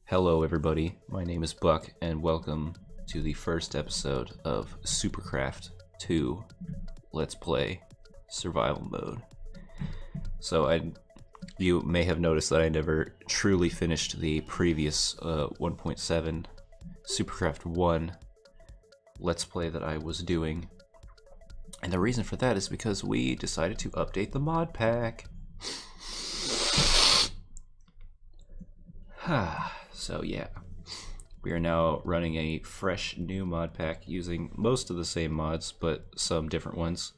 Hello everybody, my name is Buck and welcome to the first episode of Supercraft 2 Let's Play Survival Mode. So you may have noticed that I never truly finished the previous 1.7 Supercraft 1 Let's Play that I was doing. And the reason for that is because we decided to update the mod pack. So yeah, we are now running a fresh new mod pack using most of the same mods, but some different ones.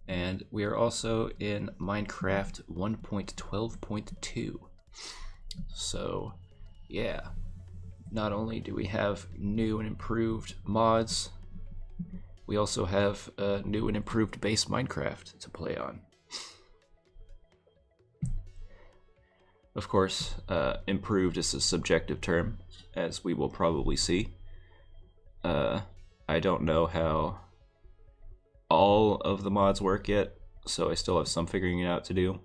And we are also in Minecraft 1.12.2. So yeah, not only do we have new and improved mods, we also have a new and improved base Minecraft to play on. Of course, improved is a subjective term, as we will probably see. I don't know how all of the mods work yet, so I still have some figuring it out to do,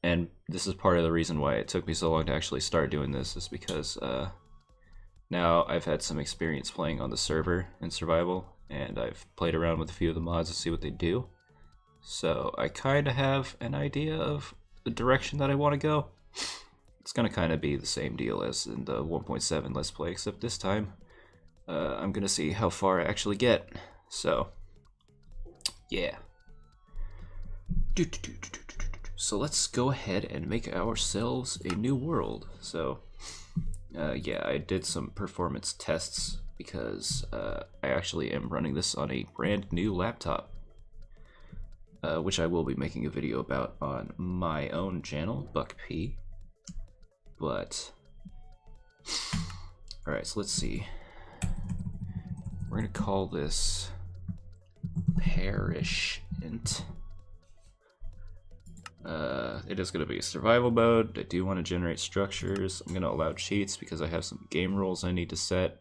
and this is part of the reason why it took me so long to actually start doing this, is because now I've had some experience playing on the server in survival, and I've played around with a few of the mods to see what they do. So I kind of have an idea of the direction that I want to go. It's going to kind of be the same deal as in the 1.7 Let's Play, except this time I'm going to see how far I actually get. So, yeah. So let's go ahead and make ourselves a new world. So, yeah, I did some performance tests because I actually am running this on a brand new laptop. Which I will be making a video about on my own channel, Buck P. But, alright, so let's see. We're going to call this Parishment. It is going to be a survival mode. I do want to generate structures. I'm going to allow cheats because I have some game rules I need to set.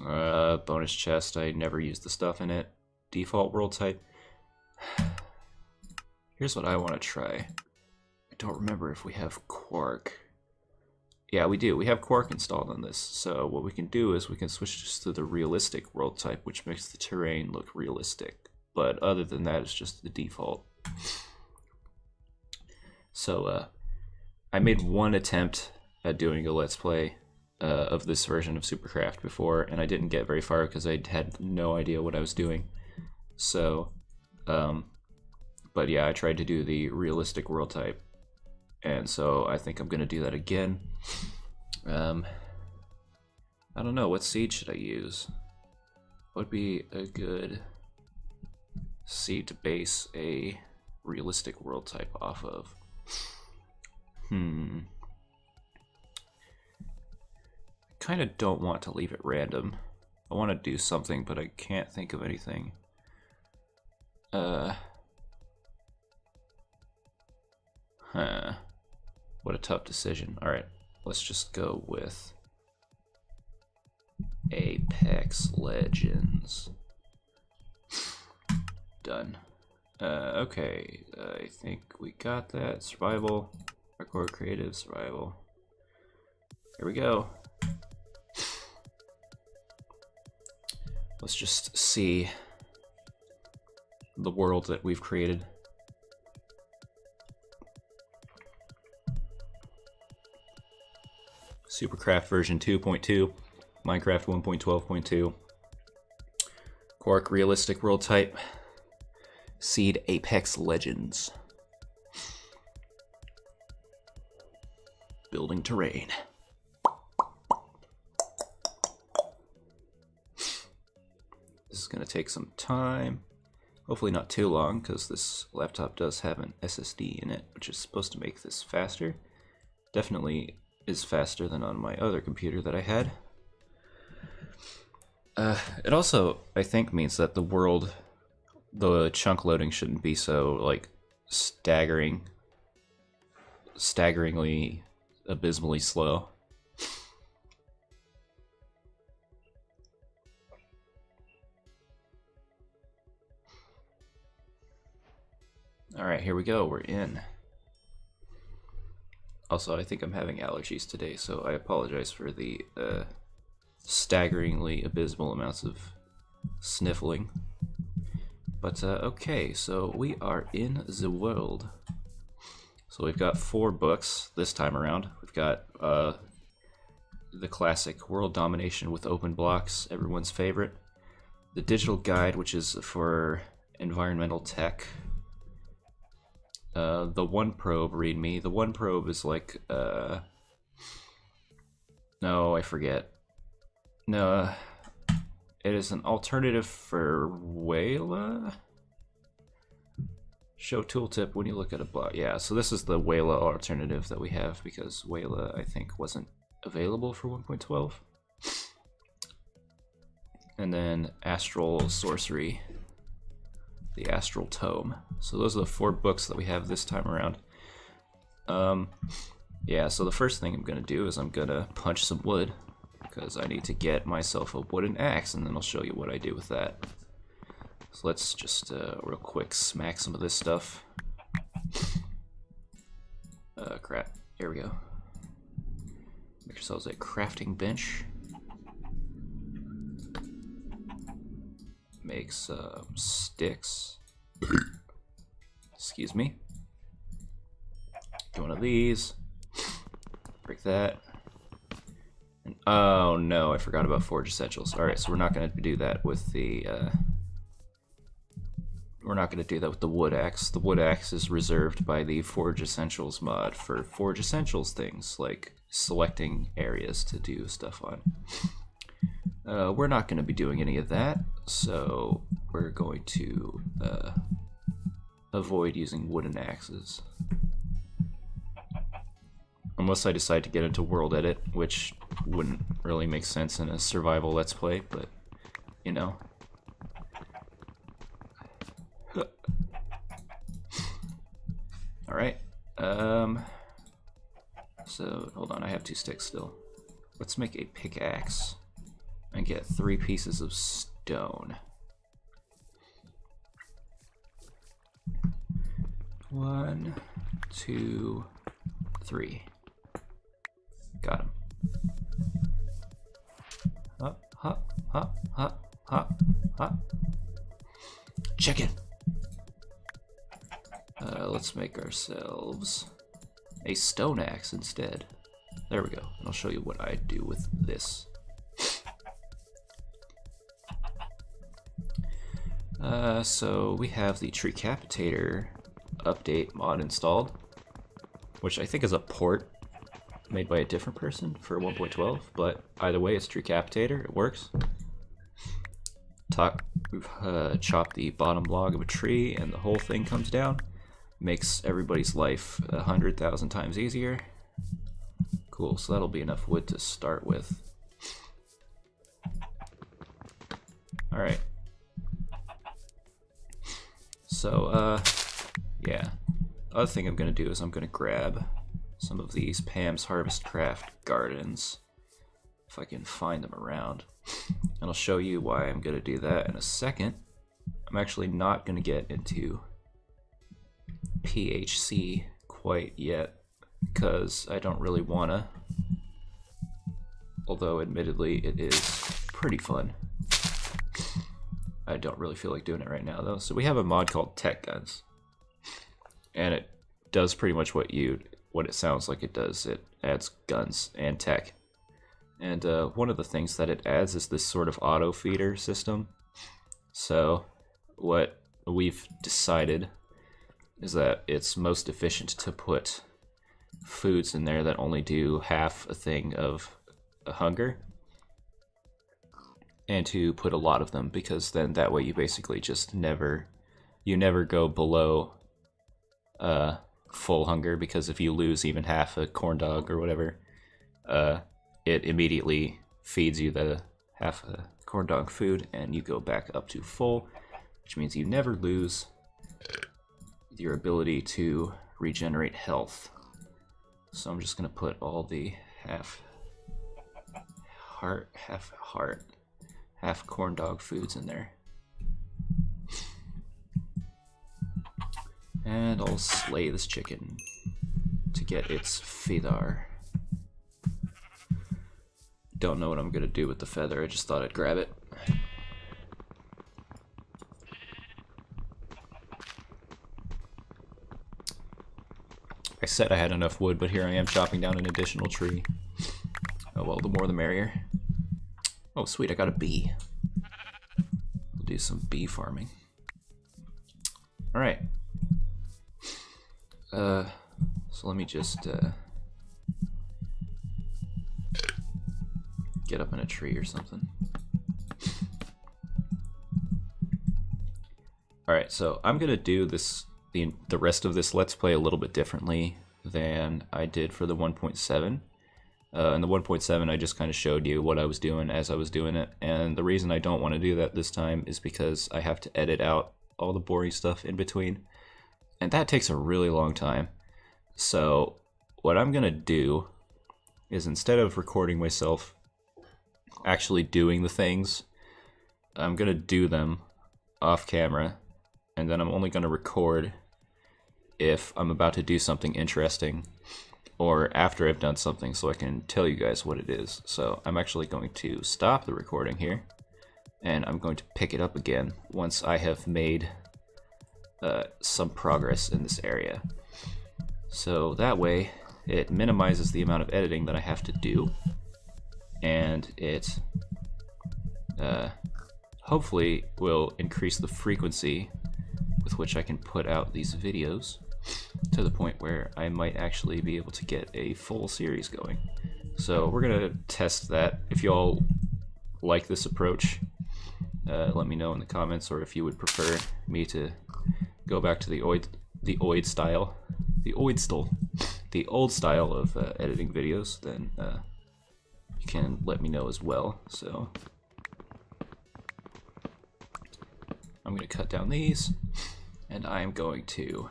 Bonus chest, I never use the stuff in it. Default world type. Here's what I want to try. I don't remember if we have Quark. Yeah, we do. We have Quark installed on this. So what we can do is we can switch just to the realistic world type, which makes the terrain look realistic. But other than that, it's just the default. So I made one attempt at doing a Let's Play of this version of Supercraft before, and I didn't get very far because I had no idea what I was doing. So, but yeah, I tried to do the realistic world type, and so I think I'm gonna do that again. I don't know, what seed should I use? What would be a good seed to base a realistic world type off of? I kind of don't want to leave it random. I want to do something, but I can't think of anything. What a tough decision. Alright, let's just go with Apex Legends. Done. Okay, I think we got that. Survival, hardcore, creative, survival. Here we go. Let's just see the world that we've created. Supercraft version 2.2, Minecraft 1.12.2, Quark realistic world type, seed Apex Legends, building terrain. This is going to take some time, hopefully not too long, because this laptop does have an SSD in it, which is supposed to make this faster. Definitely is faster than on my other computer that I had. It also, I think, means that the chunk loading shouldn't be so, like, staggeringly, abysmally slow. Alright, here we go, we're in. Also, I think I'm having allergies today, so I apologize for the staggeringly abysmal amounts of sniffling. But okay, so we are in the world. So we've got 4 books this time around. We've got the classic World Domination with Open Blocks, everyone's favorite. The digital guide, which is for environmental tech. The One Probe readme. The One Probe is like, no, I forget. No, it is an alternative for Wayla? Show tooltip when you look at a block. Yeah, so this is the Wayla alternative that we have because Wayla, I think, wasn't available for 1.12. And then Astral Sorcery, the Astral Tome. So those are the 4 books that we have this time around. Yeah, so the first thing I'm gonna do is I'm gonna punch some wood because I need to get myself a wooden axe, and then I'll show you what I do with that. So let's just real quick smack some of this stuff. Crap. Here we go. Make ourselves a crafting bench. Make some sticks. Excuse me. Get one of these. Break that. And, oh no, I forgot about Forge Essentials. Alright, so we're not going to do that with the... we're not going to do that with the wood axe. The wood axe is reserved by the Forge Essentials mod for Forge Essentials things, like selecting areas to do stuff on. We're not going to be doing any of that, so we're going to avoid using wooden axes. Unless I decide to get into World Edit, which wouldn't really make sense in a survival Let's Play, but, you know. Alright, so, hold on, I have 2 sticks still. Let's make a pickaxe and get 3 pieces of stone. 1, 2, 3. Got him. Hop, hop, hop, hop, hop, hop. Chicken! Let's make ourselves a stone axe instead. There we go. And I'll show you what I do with this. So we have the Treecapitator update mod installed, which I think is a port made by a different person for 1.12, but either way, it's Treecapitator. It works. We've chopped the bottom log of a tree, and the whole thing comes down. Makes everybody's life 100,000 times easier. Cool, so that'll be enough wood to start with. Alright. So, yeah. The other thing I'm going to do is I'm going to grab some of these Pam's Harvest Craft gardens, if I can find them around. And I'll show you why I'm going to do that in a second. I'm actually not going to get into PHC quite yet, because I don't really want to. Although, admittedly, it is pretty fun. I don't really feel like doing it right now, though. So we have a mod called Tech Guns. And it does pretty much what it sounds like it does. It adds guns and tech. And one of the things that it adds is this sort of auto feeder system. So what we've decided is that it's most efficient to put foods in there that only do half a thing of a hunger, and to put a lot of them, because then that way you basically just never go below full hunger, because if you lose even half a corn dog or whatever, it immediately feeds you the half a corn dog food and you go back up to full, which means you never lose your ability to regenerate health. So I'm just gonna put all the half corn dog foods in there. And I'll slay this chicken. to get its feather. Don't know what I'm gonna do with the feather, I just thought I'd grab it. I said I had enough wood, but here I am chopping down an additional tree. Oh well, the more the merrier. Oh sweet, I got a bee. We'll do some bee farming. Alright. So let me just get up in a tree or something. Alright, so I'm gonna do this the rest of this Let's Play a little bit differently than I did for the 1.7. In the 1.7 I just kind of showed you what I was doing as I was doing it, and the reason I don't want to do that this time is because I have to edit out all the boring stuff in between, and that takes a really long time. So what I'm gonna do is, instead of recording myself actually doing the things, I'm gonna do them off camera, and then I'm only gonna record if I'm about to do something interesting or after I've done something, so I can tell you guys what it is. So I'm actually going to stop the recording here, and I'm going to pick it up again once I have made some progress in this area. So that way it minimizes the amount of editing that I have to do, and it hopefully will increase the frequency with which I can put out these videos, to the point where I might actually be able to get a full series going. So we're gonna test that. If y'all like this approach, let me know in the comments, or if you would prefer me to go back to the old style of editing videos, then you can let me know as well. So I'm gonna cut down these, and I am going to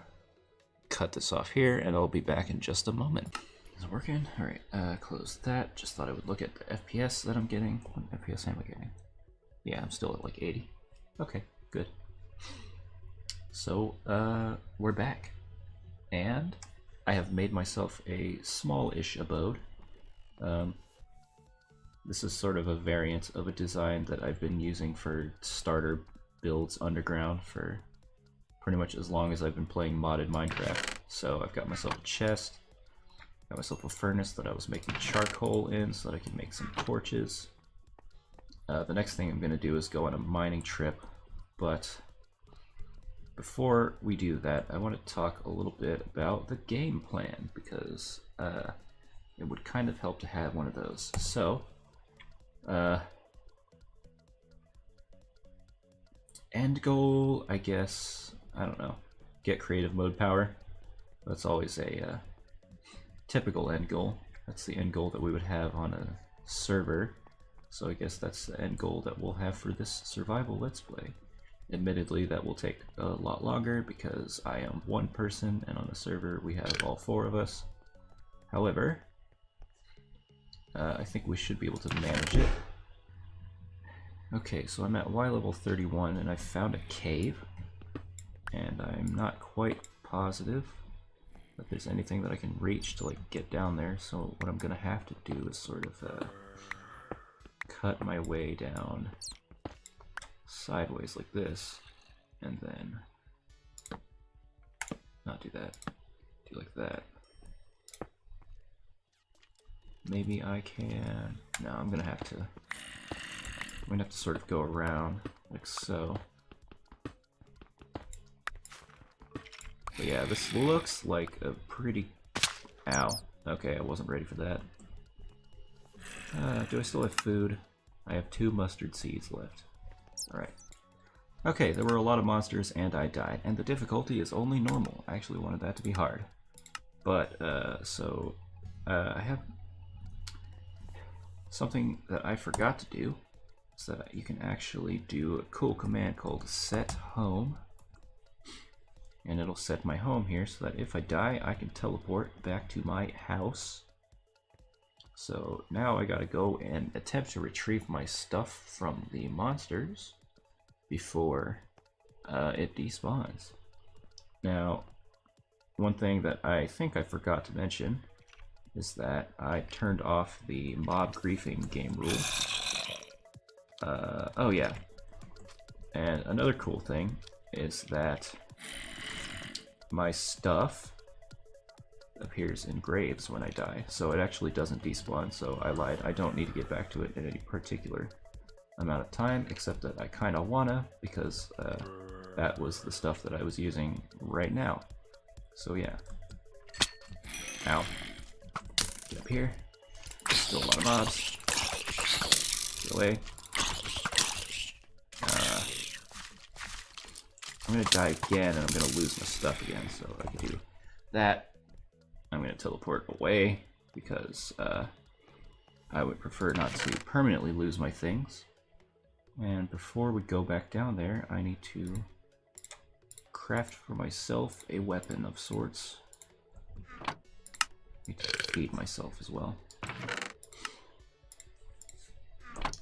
cut this off here, and I'll be back in just a moment. Is it working? Alright, close that. Just thought I would look at the FPS that I'm getting. What FPS am I getting? Yeah, I'm still at like 80. Okay, good. So, we're back. And I have made myself a small-ish abode. This is sort of a variant of a design that I've been using for starter builds underground for pretty much as long as I've been playing modded Minecraft. So I've got myself a chest, got myself a furnace that I was making charcoal in so that I can make some torches. The next thing I'm going to do is go on a mining trip, but before we do that, I want to talk a little bit about the game plan, because it would kind of help to have one of those. So, end goal, I guess, I don't know, get creative mode power. That's always a typical end goal. That's the end goal that we would have on a server. So I guess that's the end goal that we'll have for this survival Let's Play. Admittedly, that will take a lot longer because I am one person, and on the server we have all four of us. However, I think we should be able to manage it. Okay, so I'm at Y level 31, and I found a cave, and I'm not quite positive that there's anything that I can reach to like get down there. So what I'm gonna have to do is sort of cut my way down sideways like this, and then not do that, do like that. Maybe I can, no, I'm gonna have to sort of go around like so. But yeah, this looks like a pretty, ow, okay, I wasn't ready for that. Do I still have food? I have 2 mustard seeds left. Alright. Okay, there were a lot of monsters and I died, and the difficulty is only normal. I actually wanted that to be hard. But, I have something that I forgot to do, is that you can actually do a cool command called set home. And it'll set my home here so that if I die, I can teleport back to my house. So now I gotta go and attempt to retrieve my stuff from the monsters before it despawns. Now, one thing that I think I forgot to mention is that I turned off the mob griefing game rule. Oh yeah. And another cool thing is that my stuff appears in graves when I die, so it actually doesn't despawn, so I lied. I don't need to get back to it in any particular amount of time, except that I kind of wanna, because that was the stuff that I was using right now. So yeah. Ow. Get up here. Still a lot of mobs. Get away. I'm gonna die again, and I'm gonna lose my stuff again, so I can do that. I'm gonna teleport away, because I would prefer not to permanently lose my things. And before we go back down there, I need to craft for myself a weapon of sorts. Need to feed myself as well.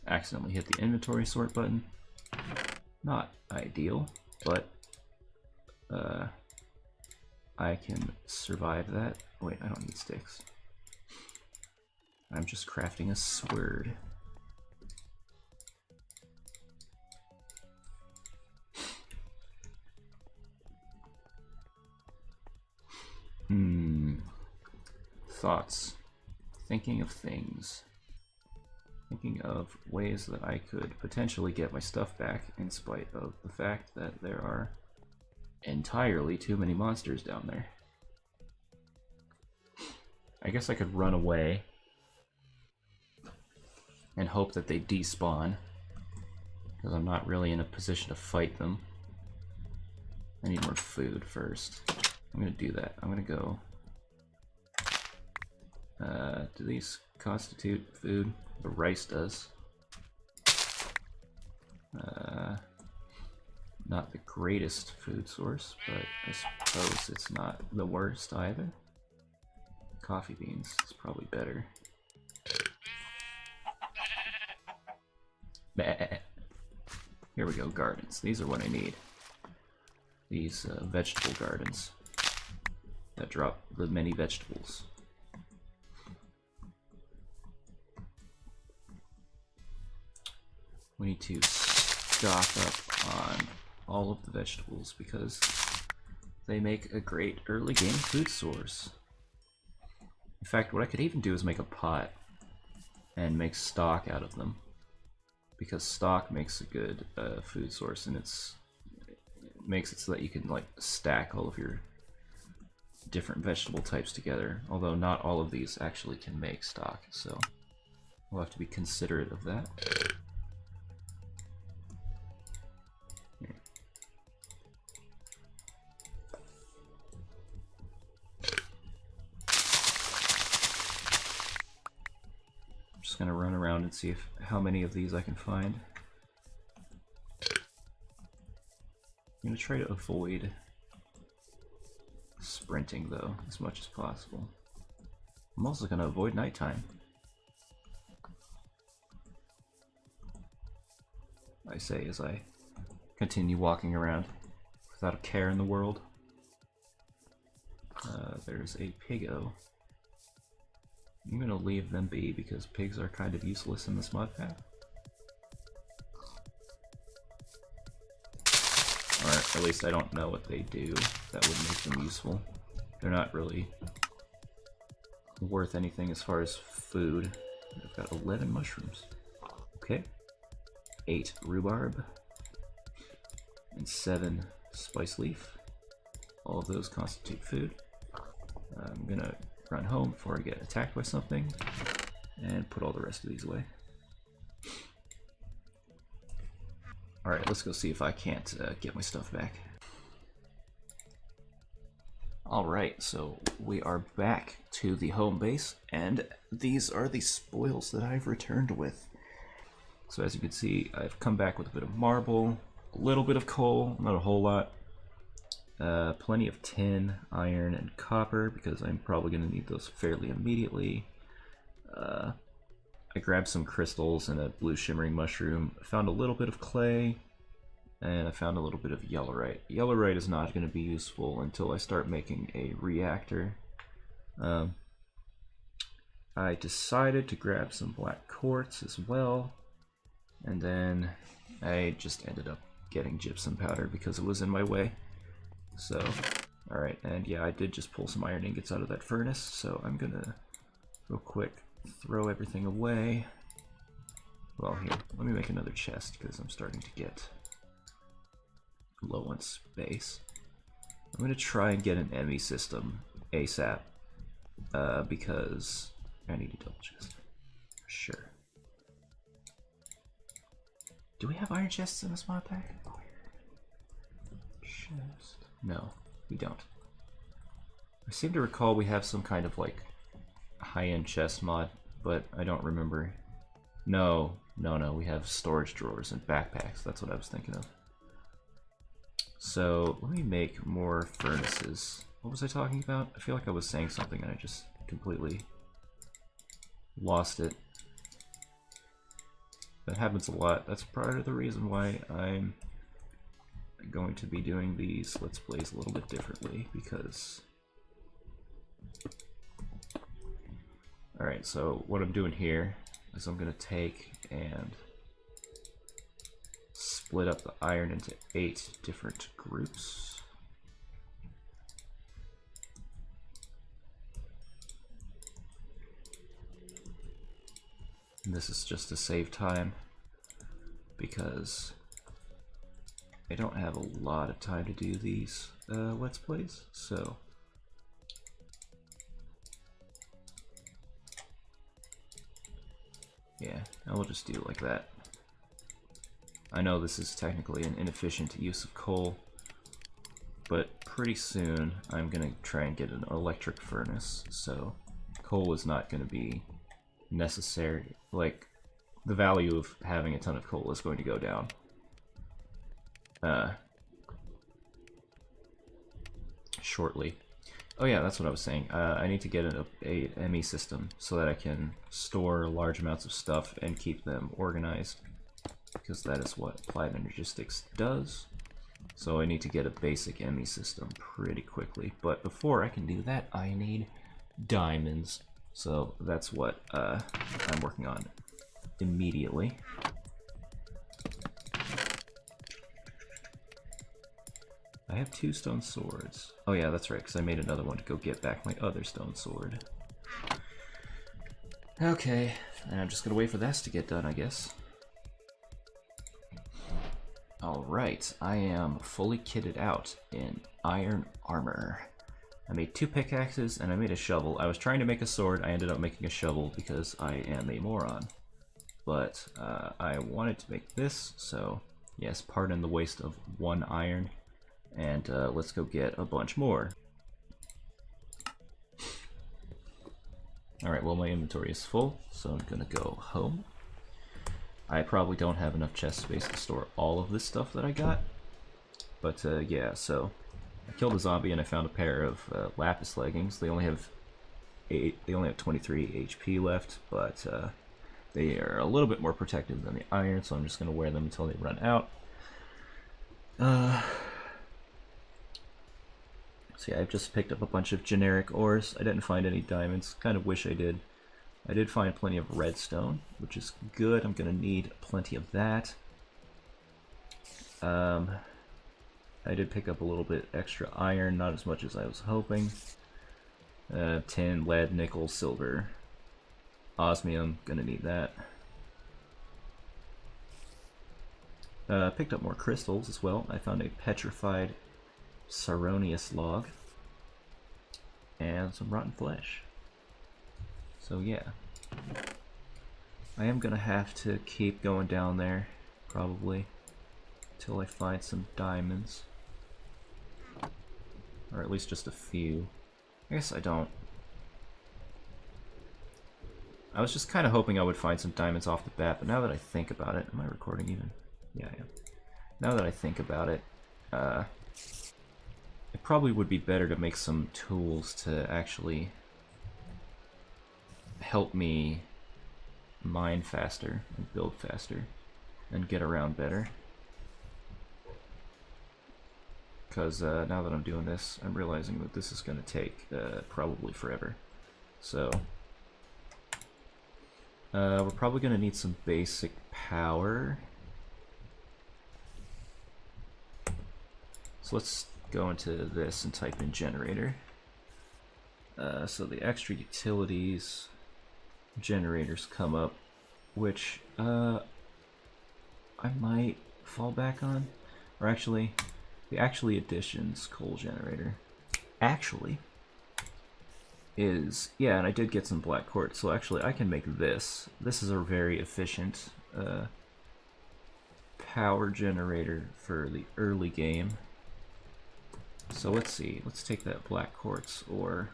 Accidentally hit the inventory sort button. Not ideal, but I can survive that. Wait, I don't need sticks. I'm just crafting a sword. Thoughts. Thinking of things. Thinking of ways that I could potentially get my stuff back in spite of the fact that there are entirely too many monsters down there. I guess I could run away and hope that they despawn, because I'm not really in a position to fight them. I need more food first. I'm gonna do that. I'm gonna go. Do these constitute food? The rice does. Not the greatest food source, but I suppose it's not the worst either. Coffee beans is probably better. Bah. Here we go, gardens. These are what I need. These vegetable gardens that drop the many vegetables. We need to stock up on all of the vegetables because they make a great early game food source. In fact, what I could even do is make a pot and make stock out of them, because stock makes a good food source, and it makes it so that you can like stack all of your different vegetable types together, although not all of these actually can make stock, so we'll have to be considerate of that. Just gonna run around and see how many of these I can find. I'm gonna try to avoid sprinting though as much as possible. I'm also gonna avoid nighttime. I say as I continue walking around without a care in the world. There's a piggo. I'm gonna leave them be because pigs are kind of useless in this mod pack. Or at least I don't know what they do that would make them useful. They're not really worth anything as far as food. I've got 11 mushrooms. Okay. 8 rhubarb. And 7 spice leaf. All of those constitute food. I'm gonna run home before I get attacked by something and put all the rest of these away. Alright, let's go see if I can't get my stuff back. Alright, so we are back to the home base, and these are the spoils that I've returned with. So as you can see, I've come back with a bit of marble, a little bit of coal, not a whole lot, plenty of tin, iron, and copper, because I'm probably going to need those fairly immediately. I grabbed some crystals and a blue shimmering mushroom, found a little bit of clay, And I found a little bit of yellowite. Yellowite is not going to be useful until I start making a reactor. I decided to grab some black quartz as well, and then I just ended up getting gypsum powder because it was in my way. So, alright, and yeah, I did just pull some iron ingots out of that furnace, so I'm gonna real quick throw everything away. Well, here, let me make another chest because I'm starting to get low on space. I'm gonna try and get an ME system ASAP because I need a double chest for sure. Do we have iron chests in this mod pack? Chest. No, we don't. I seem to recall we have some kind of like high-end chest mod, but I don't remember. No, we have storage drawers and backpacks. That's what I was thinking of. So let me make more furnaces. What was I talking about? I feel like I was saying something and I just completely lost it. That happens a lot. That's part of the reason why I'm going to be doing these Let's Plays a little bit differently, because... Alright, so what I'm doing here is I'm going to take and split up the iron into 8 different groups. And this is just to save time, because I don't have a lot of time to do these Let's Plays, so... yeah, I will just do it like that. I know this is technically an inefficient use of coal, but pretty soon I'm gonna try and get an electric furnace, so coal is not gonna be necessary. Like, the value of having a ton of coal is going to go down. Shortly. Oh yeah, that's what I was saying. I need to get a ME system so that I can store large amounts of stuff and keep them organized, because that is what Applied Energistics does. So I need to get a basic ME system pretty quickly. But before I can do that, I need diamonds. So that's what I'm working on immediately. I have 2 stone swords. Oh yeah, that's right, because I made another one to go get back my other stone sword. Okay, and I'm just gonna wait for this to get done, I guess. Alright, I am fully kitted out in iron armor. I made 2 pickaxes and I made a shovel. I was trying to make a sword, I ended up making a shovel because I am a moron. But I wanted to make this, so yes, pardon the waste of 1 iron. And let's go get a bunch more. Alright, well my inventory is full, so I'm gonna go home. I probably don't have enough chest space to store all of this stuff that I got. But yeah, so I killed a zombie and I found a pair of lapis leggings. They only have 23 HP left, but they are a little bit more protective than the iron, so I'm just gonna wear them until they run out. So yeah, I've just picked up a bunch of generic ores. I didn't find any diamonds. Kind of wish I did. I did find plenty of redstone, which is good. I'm gonna need plenty of that. I did pick up a little bit extra iron, not as much as I was hoping. Tin, lead, nickel, silver, osmium, gonna need that. Picked up more crystals as well. I found a petrified Saronius log and some rotten flesh. So yeah, I am gonna have to keep going down there probably till I find some diamonds, or at least just a few. I guess I don't. I was just kind of hoping I would find some diamonds off the bat, but now that I think about it, am I recording even? Yeah, I am. Now that I think about it, it probably would be better to make some tools to actually help me mine faster and build faster and get around better. because now that I'm doing this, I'm realizing that this is going to take probably forever. So we're probably going to need some basic power. So let's go into this and type in generator. So the extra utilities generators come up, which I might fall back on. Or actually, the actually additions coal generator actually is, yeah, and I did get some black quartz, so actually I can make this. This is a very efficient power generator for the early game. So let's see, let's take that black quartz ore,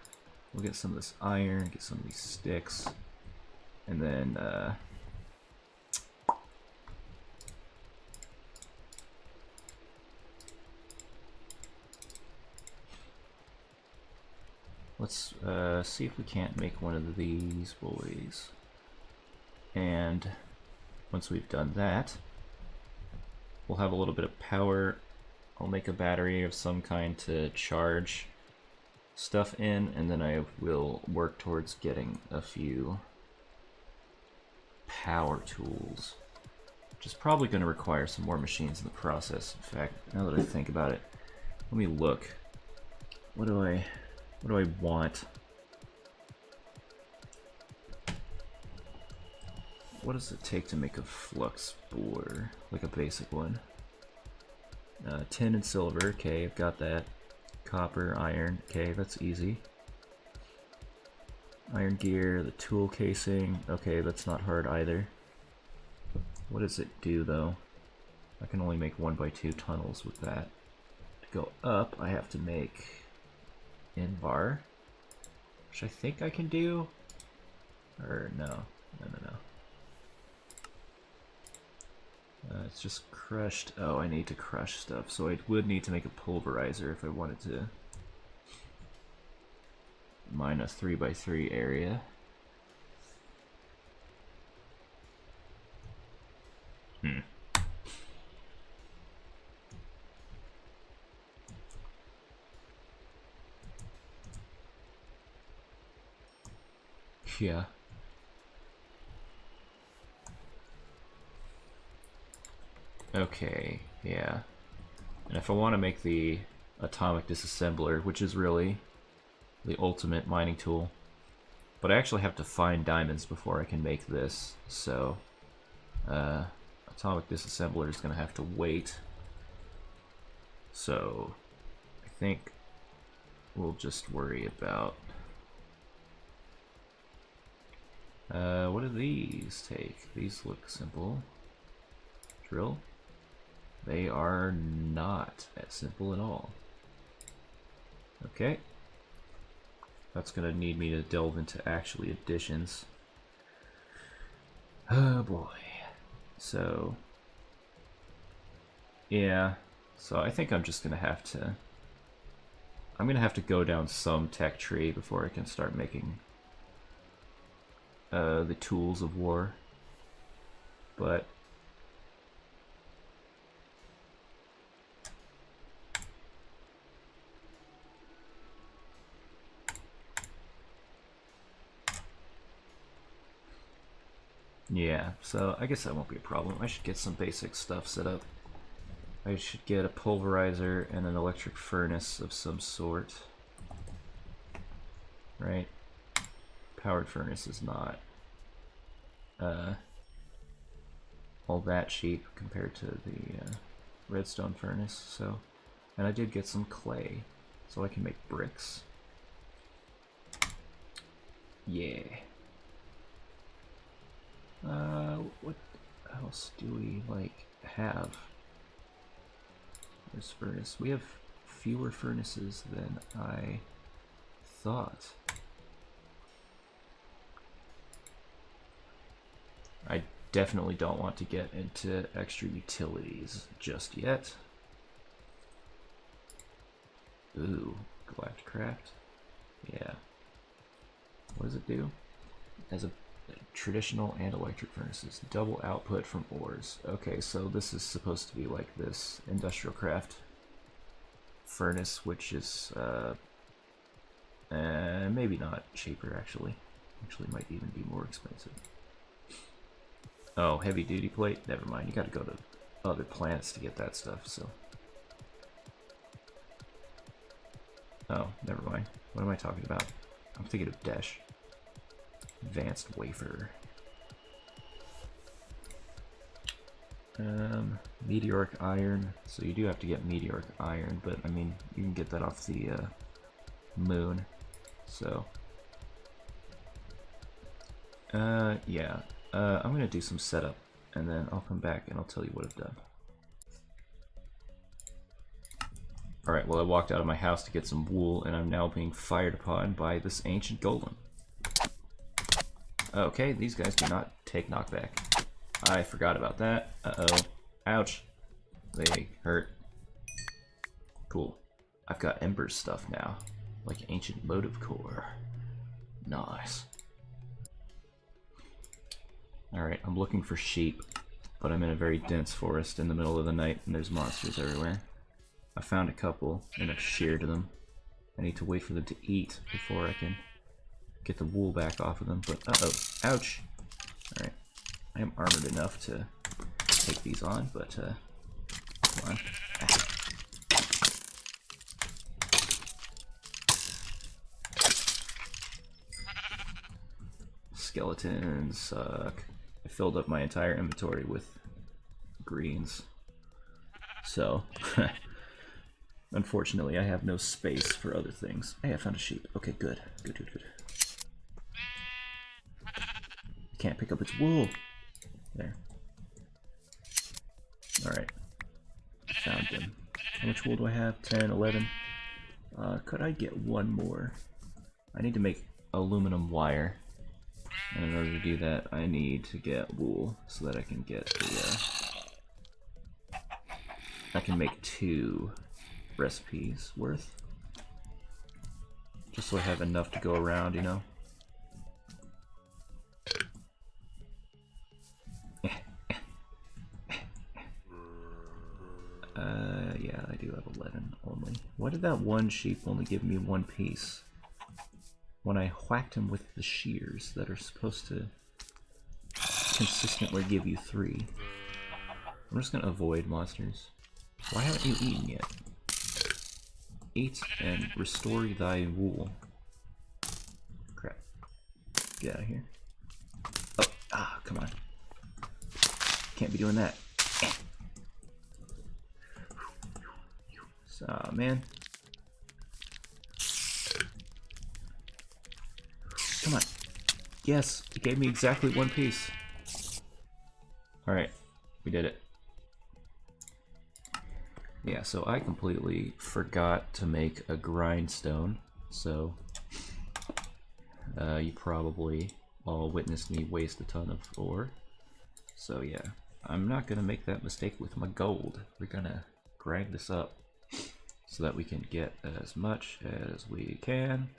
we'll get some of this iron, get some of these sticks, and then let's see if we can't make one of these boys. And once we've done that, we'll have a little bit of power. I'll make a battery of some kind to charge stuff in, and then I will work towards getting a few power tools, which is probably going to require some more machines in the process. In fact, now that I think about it, let me look. What do I want? What does it take to make a flux bore, like a basic one? Tin and silver, okay, I've got that. Copper, iron, okay, that's easy. Iron gear, the tool casing, okay, that's not hard either. What does it do though? I can only make 1x2 tunnels with that. To go up, I have to make in-bar, which I think I can do. Or no. It's just crushed. Oh, I need to crush stuff, so I would need to make a pulverizer if I wanted to mine a 3x3 area. Yeah. Okay, yeah. And if I want to make the atomic disassembler, which is really the ultimate mining tool, but I actually have to find diamonds before I can make this, so atomic disassembler is going to have to wait. So I think we'll just worry about what do these take? These look simple. Drill. They are not as simple at all. Okay. That's gonna need me to delve into actually additions. Oh boy. So yeah. So I think I'm just gonna have to go down some tech tree before I can start making the tools of war. But yeah, so I guess that won't be a problem. I should get some basic stuff set up. I should get a pulverizer and an electric furnace of some sort. Right? Powered furnace is not all that cheap compared to the redstone furnace. So, and I did get some clay, so I can make bricks. Yeah. What else do we have? There's furnace. We have fewer furnaces than I thought. I definitely don't want to get into extra utilities just yet. Ooh, Galacticraft. Yeah. What does it do? As a traditional and electric furnaces, double output from ores. Okay, so this is supposed to be like this industrial craft. furnace, which is maybe not cheaper actually. Actually, might even be more expensive. Oh, heavy duty plate? Never mind. You gotta go to other planets to get that stuff, so. Oh, never mind. What am I talking about? I'm thinking of Dash. Advanced wafer. Meteoric iron. So you do have to get meteoric iron, but I mean, you can get that off the moon. So. Yeah. I'm gonna do some setup, and then I'll come back and I'll tell you what I've done. Alright, well I walked out of my house to get some wool, and I'm now being fired upon by this ancient golem. Okay, these guys do not take knockback. I forgot about that. Uh-oh. Ouch. They hurt. Cool. I've got Ember stuff now, like ancient motive core. Nice. Alright, I'm looking for sheep, but I'm in a very dense forest in the middle of the night, and there's monsters everywhere. I found a couple, and I've sheared them. I need to wait for them to eat before I can get the wool back off of them, but uh-oh, ouch! Alright, I am armored enough to take these on, but come on. Skeletons suck. I filled up my entire inventory with greens. So, unfortunately, I have no space for other things. Hey, I found a sheep. Okay, good. Good. Can't pick up its wool. There. Alright. Found them. How much wool do I have? 10, 11. Could I get one more? I need to make aluminum wire. And in order to do that, I need to get wool so that I can get the, I can make 2 recipes worth. Just so I have enough to go around, you know? Yeah, I do have 11 only. Why did that one sheep only give me 1 piece? When I whacked him with the shears that are supposed to consistently give you 3. I'm just gonna avoid monsters. Why haven't you eaten yet? Eat and restore thy wool. Crap. Get out of here. Oh, come on. Can't be doing that. So, man. Come on. Yes, it gave me exactly 1 piece. Alright, we did it. Yeah, so I completely forgot to make a grindstone, so you probably all witnessed me waste a ton of ore. So yeah, I'm not gonna make that mistake with my gold. We're gonna grind this up so that we can get as much as we can.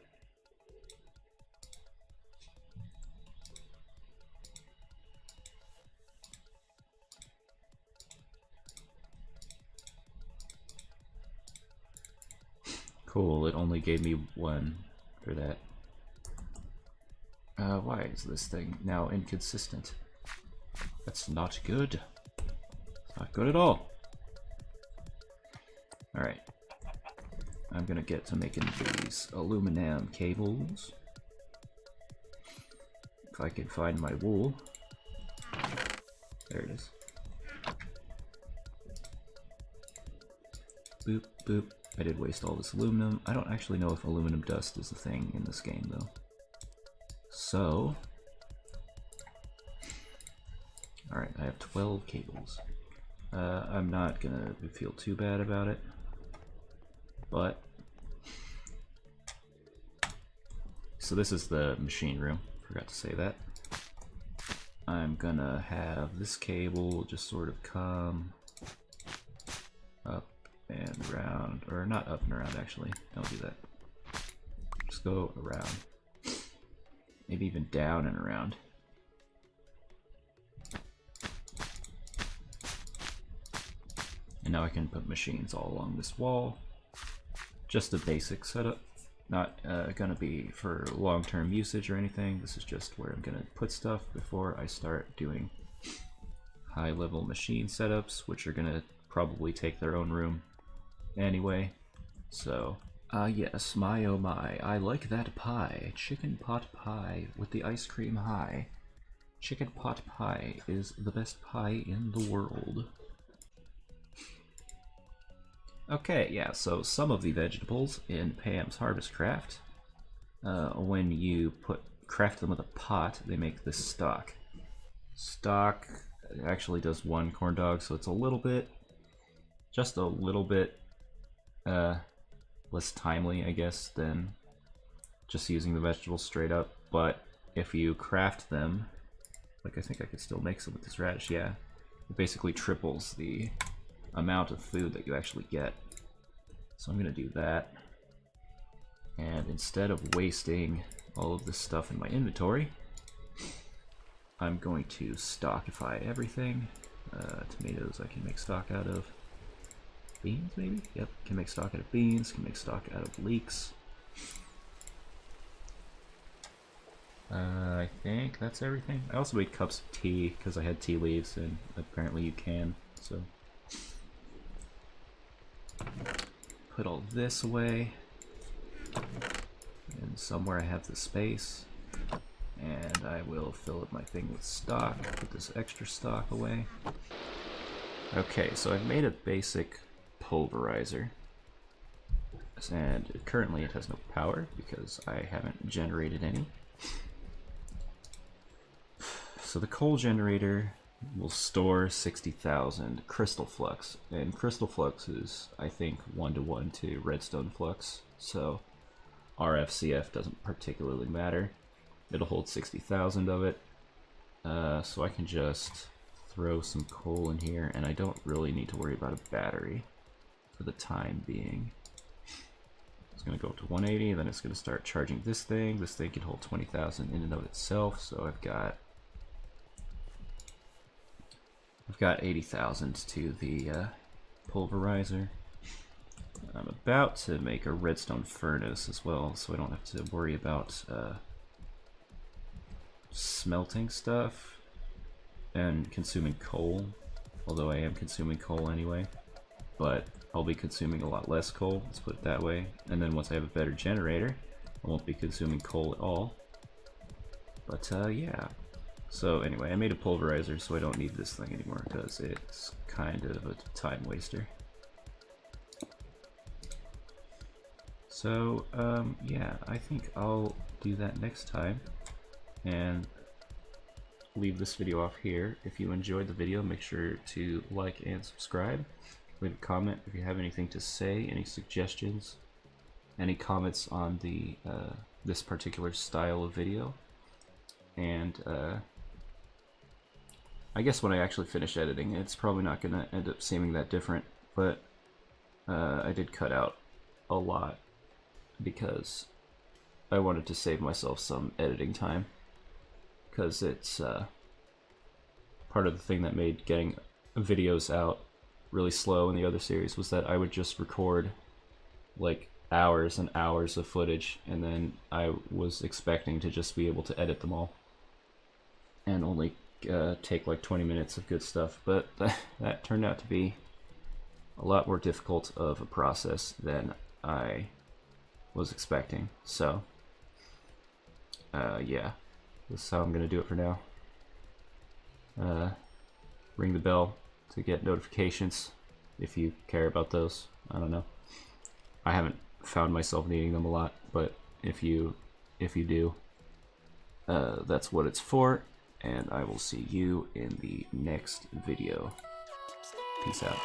Cool, it only gave me 1 for that. Why is this thing now inconsistent? That's not good. It's not good at all. Alright. I'm gonna get to making these aluminum cables. If I can find my wool. There it is. Boop, boop. I did waste all this aluminum. I don't actually know if aluminum dust is a thing in this game, though. So... Alright, I have 12 cables. I'm not gonna feel too bad about it. But... So this is the machine room. Forgot to say that. I'm gonna have this cable just sort of come up and around, or not up and around actually, don't do that. Just go around. Maybe even down and around. And now I can put machines all along this wall. just a basic setup. Not gonna be for long-term usage or anything. This is just where I'm gonna put stuff before I start doing high-level machine setups, which are gonna probably take their own room anyway. So, yes, my oh my, I like that pie. Chicken pot pie with the ice cream high. Chicken pot pie is the best pie in the world. Okay, yeah, so some of the vegetables in Pam's Harvest Craft, when you craft them with a pot, they make this stock. Stock actually does 1 corn dog, so it's a little bit, just a little bit less timely, I guess, than just using the vegetables straight up. But if you craft them, like I think I could still make some with this radish, yeah, it basically triples the amount of food that you actually get. So I'm gonna do that, and instead of wasting all of this stuff in my inventory, I'm going to stockify everything. Tomatoes I can make stock out of. Beans, maybe? Yep, can make stock out of beans, can make stock out of leeks. I think that's everything. I also made cups of tea because I had tea leaves, and apparently you can, so. Put all this away. And somewhere I have the space. And I will fill up my thing with stock. Put this extra stock away. Okay, so I've made a basic pulverizer. And currently it has no power because I haven't generated any. So the coal generator will store 60,000 crystal flux, and crystal flux is, I think, 1-to-1 to redstone flux, so RFCF doesn't particularly matter. It'll hold 60,000 of it, so I can just throw some coal in here, and I don't really need to worry about a battery for the time being. It's going to go up to 180, then it's going to start charging this thing. This thing can hold 20,000 in and of itself, so I've got 80,000 to the pulverizer. I'm about to make a redstone furnace as well, so I don't have to worry about smelting stuff and consuming coal, although I am consuming coal anyway, but I'll be consuming a lot less coal, let's put it that way. And then once I have a better generator, I won't be consuming coal at all. But yeah. So anyway, I made a pulverizer so I don't need this thing anymore because it's kind of a time waster. So yeah, I think I'll do that next time and leave this video off here. If you enjoyed the video, make sure to like and subscribe. Leave a comment if you have anything to say, any suggestions, any comments on the this particular style of video. And I guess when I actually finish editing, it's probably not going to end up seeming that different, but I did cut out a lot because I wanted to save myself some editing time, because it's part of the thing that made getting videos out really slow in the other series was that I would just record like hours and hours of footage, and then I was expecting to just be able to edit them all and only take like 20 minutes of good stuff, but that turned out to be a lot more difficult of a process than I was expecting. So yeah, this is how I'm gonna do it for now. Ring the bell to get notifications if you care about those. I don't know, I haven't found myself needing them a lot, but if you do, that's what it's for. And I will see you in the next video. Peace out.